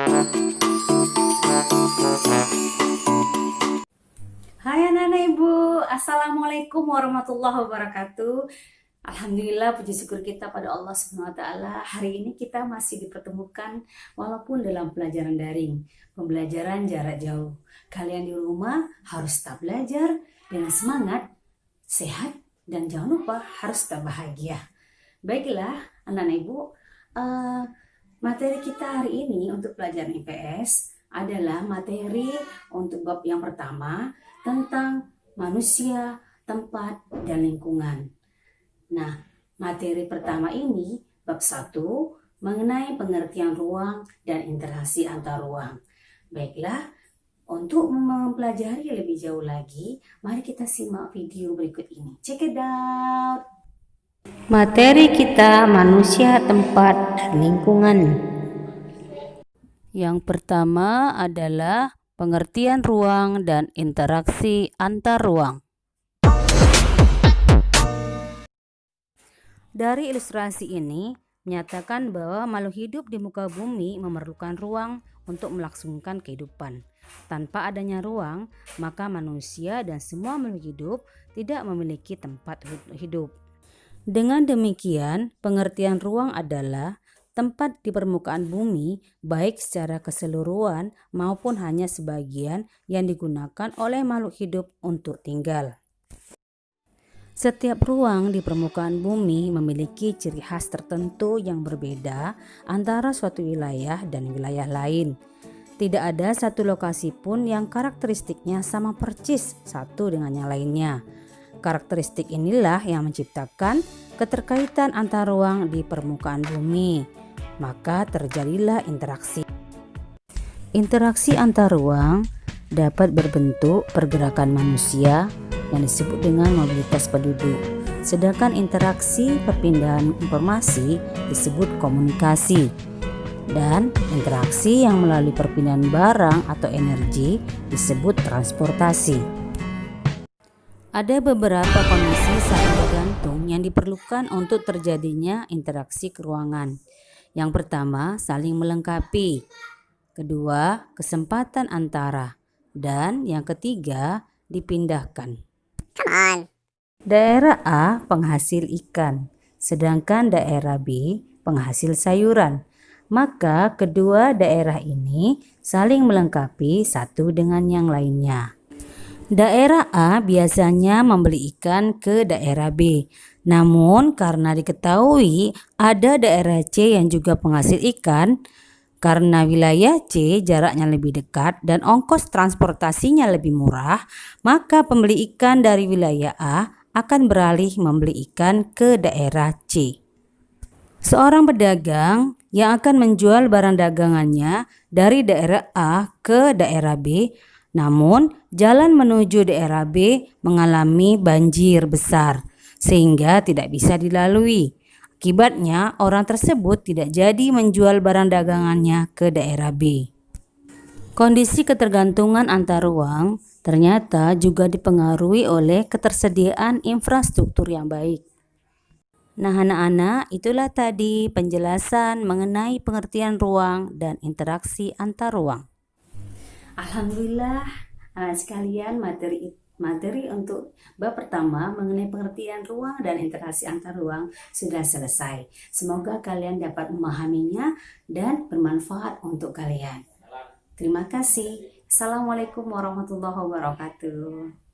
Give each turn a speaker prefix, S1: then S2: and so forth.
S1: Hai anak-anak ibu, assalamualaikum warahmatullahi wabarakatuh. Alhamdulillah, puji syukur kita pada Allah Subhanahu wa Ta'ala. Hari ini kita masih dipertemukan walaupun dalam pelajaran daring, pembelajaran jarak jauh. Kalian di rumah harus tetap belajar dengan semangat, sehat, dan jangan lupa harus tetap bahagia. Baiklah anak-anak ibu, materi kita hari ini untuk pelajaran IPS adalah materi untuk bab yang pertama tentang manusia, tempat, dan lingkungan. Nah, materi pertama ini bab 1 mengenai pengertian ruang dan interaksi antar ruang. Baiklah, untuk mempelajari lebih jauh lagi, mari kita simak video berikut ini. Check it out. Materi kita manusia, tempat, dan lingkungan. Yang pertama adalah pengertian ruang dan interaksi antar ruang. Dari ilustrasi ini menyatakan bahwa makhluk hidup di muka bumi memerlukan ruang untuk melangsungkan kehidupan. Tanpa adanya ruang, maka manusia dan semua makhluk hidup tidak memiliki tempat hidup. Dengan demikian, pengertian ruang adalah tempat di permukaan bumi, baik secara keseluruhan maupun hanya sebagian yang digunakan oleh makhluk hidup untuk tinggal. Setiap ruang di permukaan bumi memiliki ciri khas tertentu yang berbeda antara suatu wilayah dan wilayah lain. Tidak ada satu lokasi pun yang karakteristiknya sama persis satu dengan yang lainnya. Karakteristik inilah yang menciptakan keterkaitan antar ruang di permukaan bumi. Maka terjadilah interaksi. Interaksi antar ruang dapat berbentuk pergerakan manusia yang disebut dengan mobilitas penduduk. Sedangkan interaksi perpindahan informasi disebut komunikasi. Dan interaksi yang melalui perpindahan barang atau energi disebut transportasi. Ada beberapa kondisi saling bergantung yang diperlukan untuk terjadinya interaksi keruangan. Yang pertama, saling melengkapi. Kedua, kesempatan antara. Dan yang ketiga, dipindahkan. Daerah A penghasil ikan, sedangkan daerah B penghasil sayuran. Maka kedua daerah ini saling melengkapi satu dengan yang lainnya. Daerah A biasanya membeli ikan ke daerah B. Namun karena diketahui ada daerah C yang juga penghasil ikan, karena wilayah C jaraknya lebih dekat dan ongkos transportasinya lebih murah, maka pembeli ikan dari wilayah A akan beralih membeli ikan ke daerah C. Seorang pedagang yang akan menjual barang dagangannya dari daerah A ke daerah B, namun jalan menuju daerah B mengalami banjir besar sehingga tidak bisa dilalui. Akibatnya orang tersebut tidak jadi menjual barang dagangannya ke daerah B. Kondisi ketergantungan antar ruang ternyata juga dipengaruhi oleh ketersediaan infrastruktur yang baik. Nah anak-anak, itulah tadi penjelasan mengenai pengertian ruang dan interaksi antar ruang. Alhamdulillah anak sekalian, materi untuk bab pertama mengenai pengertian ruang dan interaksi antar ruang sudah selesai. Semoga kalian dapat memahaminya dan bermanfaat untuk kalian. Terima kasih. Assalamualaikum warahmatullahi wabarakatuh.